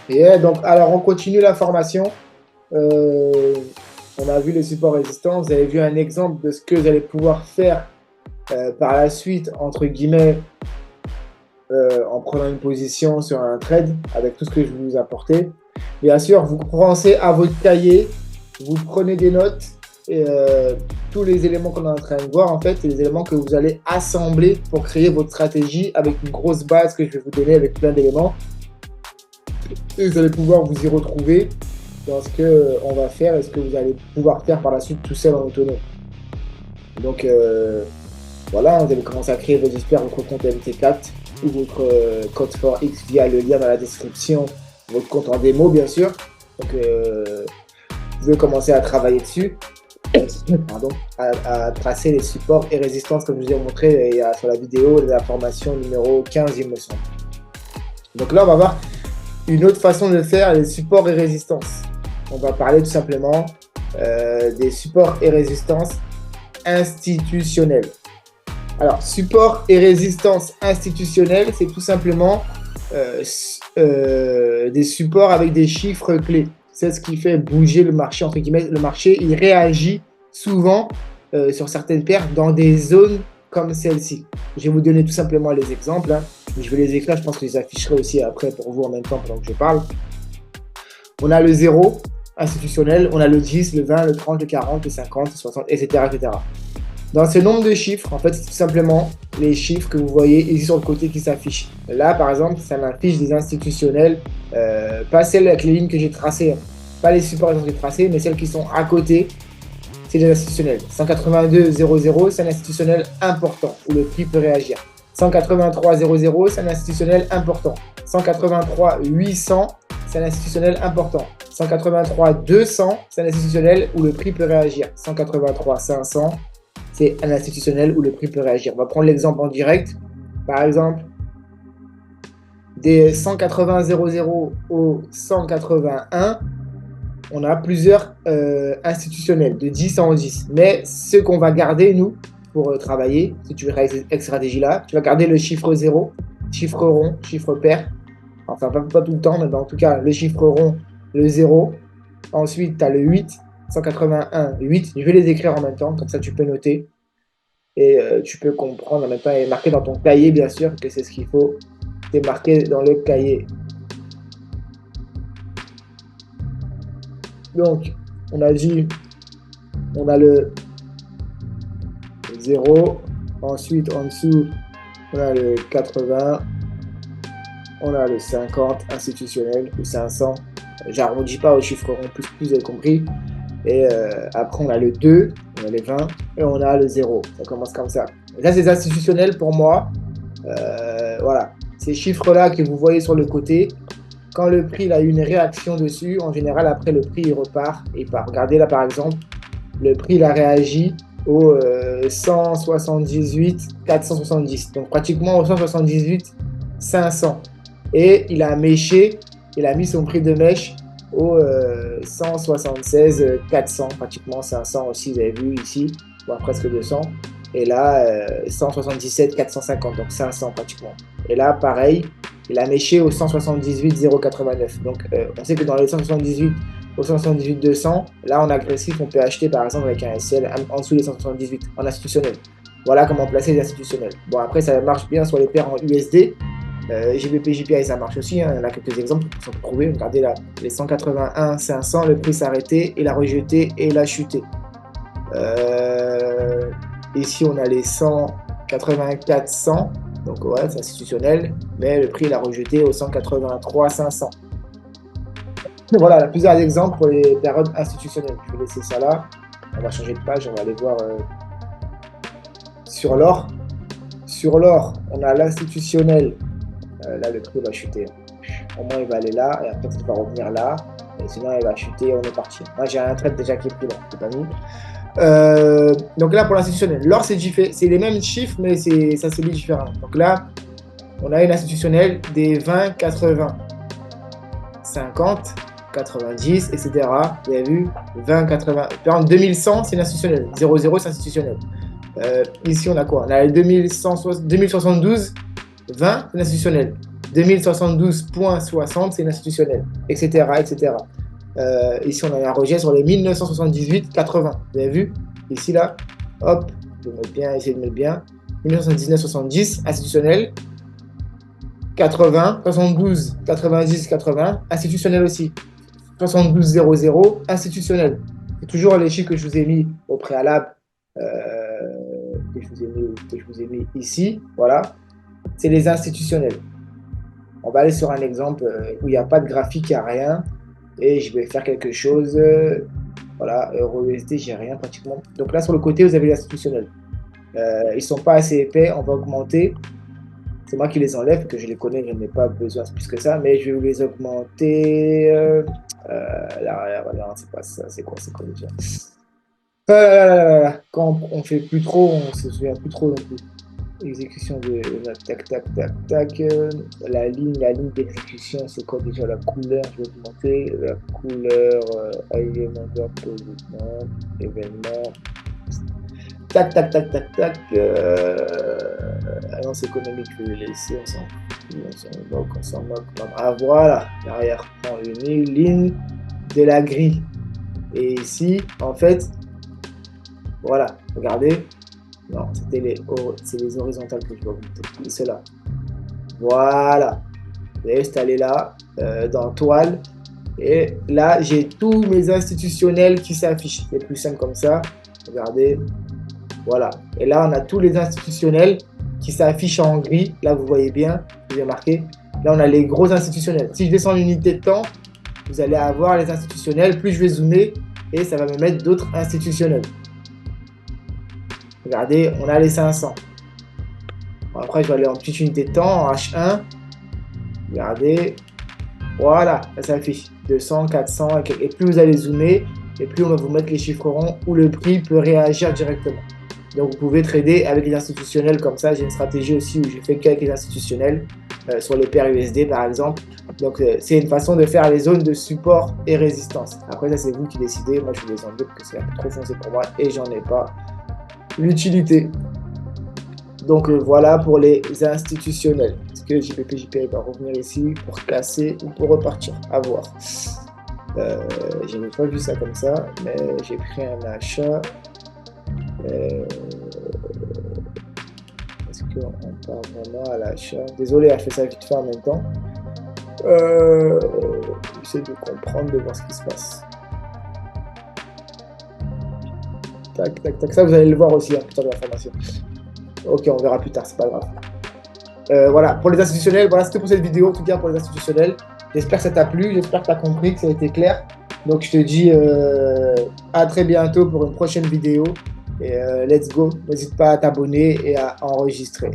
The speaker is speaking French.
Et donc, alors, on continue la formation. Euh, on a vu les supports résistants. Vous avez vu un exemple de ce que vous allez pouvoir faire par la suite, entre guillemets, en prenant une position sur un trade avec tout ce que je vous ai apporté. Bien sûr, vous pensez à votre cahier, vous prenez des notes et tous les éléments qu'on est en train de voir, en fait, c'est les éléments que vous allez assembler pour créer votre stratégie avec une grosse base que je vais vous donner avec plein d'éléments. Et vous allez pouvoir vous y retrouver dans ce qu'on va faire et ce que vous allez pouvoir faire par la suite tout seul en autonome. Donc voilà, vous allez commencer à créer j'espère, votre compte MT4 ou votre code for X via le lien dans la description, votre compte en démo bien sûr. Donc vous pouvez commencer à travailler dessus, pardon, à tracer les supports et résistances comme je vous ai montré sur la vidéo de la formation numéro 15 il me semble. Donc là on va voir une autre façon de faire les supports et résistances. On va parler tout simplement des supports et résistances institutionnels. Alors, support et résistance institutionnelle, c'est tout simplement des supports avec des chiffres clés. C'est ce qui fait bouger le marché, entre guillemets. Le marché, il réagit souvent sur certaines paires dans des zones comme celle-ci. Je vais vous donner tout simplement les exemples. Hein. Je vais les écrire, je pense que je les afficherai aussi après pour vous en même temps pendant que je parle. On a le 0 institutionnel, on a le 10, le 20, le 30, le 40, le 50, le 60, etc. etc. Dans ce nombre de chiffres, en fait, c'est tout simplement les chiffres que vous voyez ici sur le côté qui s'affichent. Là, par exemple, ça m'affiche des institutionnels, pas celles avec les lignes que j'ai tracées, hein. Pas les supports que j'ai tracés, mais celles qui sont à côté, c'est des institutionnels. 182,00, c'est un institutionnel important où le prix peut réagir. 183,00, c'est un institutionnel important. 183,800, c'est un institutionnel important. 183,200, c'est un institutionnel où le prix peut réagir. 183,500, c'est un institutionnel où le prix peut réagir. On va prendre l'exemple en direct. Par exemple, des 180,00 au 181, on a plusieurs institutionnels de 10 en 10. Mais ce qu'on va garder, nous, pour travailler, si tu veux faire cette stratégie-là, tu vas garder le chiffre 0, chiffre rond, chiffre pair. Enfin, pas tout le temps, mais en tout cas, le chiffre rond, le 0. Ensuite, tu as le 8, 181, 8. Je vais les écrire en même temps, comme ça tu peux noter. Et tu peux comprendre en même temps et marquer dans ton cahier, bien sûr, que c'est ce qu'il faut. C'est marqué dans le cahier. Donc, on a dit, on a le 0. Ensuite, en dessous, on a le 80. On a le 50 institutionnel, le 500. J'arrondis pas au chiffre rond, plus, vous avez compris. Et après, on a le 2, on a les 20 et on a le 0. Ça commence comme ça. Et là, c'est institutionnel pour moi. Voilà. Ces chiffres-là que vous voyez sur le côté, quand le prix a eu une réaction dessus, en général, après, le prix il repart et part. Regardez là, par exemple, le prix il a réagi au 178 470. Donc, pratiquement au 178 500. Et il a méché, il a mis son prix de mèche au 176 400, pratiquement 500 aussi, vous avez vu ici, voire presque 200. Et là, 177 450, donc 500 pratiquement. Et là, pareil, il a méché au 178 089. Donc, on sait que dans les 178 au 178 200, là, en agressif, on peut acheter par exemple avec un SL en dessous des 178 en institutionnel. Voilà comment placer les institutionnels. Bon, après, ça marche bien sur les paires en USD. GBP, JPI, ça marche aussi. Hein. Il y en a quelques exemples qui sont trouvés. Regardez là, les 181, 500, le prix s'est arrêté, il a rejeté et il a chuté. Ici, on a les 184, 100. Donc, ouais, c'est institutionnel. Mais le prix, il a rejeté au 183, 500. Voilà, il y a plusieurs exemples pour les périodes institutionnelles. Je vais laisser ça là. On va changer de page. On va aller voir sur l'or. Sur l'or, on a l'institutionnel. Là, le prix va chuter. Au moins, il va aller là, et après, il va revenir là. Et sinon, il va chuter, on est parti. Moi, j'ai un trade déjà qui est pris là, c'est pas mis. Donc là, pour l'institutionnel, l'or, c'est les mêmes chiffres, mais ça se lit différemment. Donc là, on a une institutionnelle des 20, 80, 50, 90, etc. Vous avez vu, 20, 80. Par exemple, 2100, c'est l'institutionnel. 00, c'est institutionnel. Ici, on a quoi? On a le 2072, 20, c'est l'institutionnel. 2072.60, c'est l'institutionnel, etc., etc. Ici, on a un rejet sur les 1978-80. Vous avez vu? Ici, là, hop, je vais mettre bien, essayer de mettre bien. 1979-70, institutionnel. 80, 72, 90, 80, institutionnel aussi. 72-00, institutionnel. C'est toujours les chiffres que je vous ai mis au préalable, que je vous ai mis ici. Voilà. C'est les institutionnels. On va aller sur un exemple où il n'y a pas de graphique, il n'y a rien. Et je vais faire quelque chose. Voilà, EURUSD, j'ai rien pratiquement. Donc là, sur le côté, vous avez l'institutionnel. Ils ne sont pas assez épais, on va augmenter. C'est moi qui les enlève, que je les connais, je n'en ai pas besoin plus que ça, mais je vais vous les augmenter. Là, c'est pas ça, c'est quoi déjà? Quand on fait plus trop, on se souvient plus trop non plus. Exécution de tac, tac, tac, tac. La ligne d'exécution, c'est quoi déjà la couleur? Je vais augmenter la couleur événement. Tac, tac, tac, tac, tac. Annonce économique, je vais le laisser. On s'en moque. Ah, voilà, derrière, on une ligne de la grille. Et ici, en fait, voilà, regardez. Non, c'est les horizontales que je vais augmenter. Et cela. Voilà. Vous allez installer là, dans Toile. Et là, j'ai tous mes institutionnels qui s'affichent. C'est plus simple comme ça. Regardez. Voilà. Et là, on a tous les institutionnels qui s'affichent en gris. Là, vous voyez bien, je vais marquer. Là, on a les gros institutionnels. Si je descends l'unité de temps, vous allez avoir les institutionnels. Plus je vais zoomer, et ça va me mettre d'autres institutionnels. Regardez, on a les 500. Bon, après, je vais aller en petite unité de temps, en H1. Regardez. Voilà, ça s'affiche. 200, 400. Et plus vous allez zoomer, et plus on va vous mettre les chiffres ronds où le prix peut réagir directement. Donc, vous pouvez trader avec les institutionnels comme ça. J'ai une stratégie aussi où j'ai fait qu'avec les institutionnels sur les paires USD, par exemple. Donc, c'est une façon de faire les zones de support et résistance. Après, ça, c'est vous qui décidez. Moi, je vous les enlève parce que c'est un peu trop foncé pour moi et j'en ai pas l'utilité. Donc, voilà pour les institutionnels. Est-ce que JPP va revenir ici pour casser ou pour repartir? À voir. Je n'ai pas vu ça comme ça, mais j'ai pris un achat. Est-ce qu'on part vraiment à l'achat? Désolé, je fais ça vite fait en même temps. J'essaie de comprendre, de voir ce qui se passe. Tac, tac, tac. Ça, vous allez le voir aussi, plus tard de l'information. Ok, on verra plus tard, c'est pas grave. Voilà, pour les institutionnels, voilà, c'était pour cette vidéo, en tout cas pour les institutionnels. J'espère que ça t'a plu, j'espère que tu as compris, que ça a été clair. Donc, je te dis à très bientôt pour une prochaine vidéo. Et let's go, n'hésite pas à t'abonner et à enregistrer.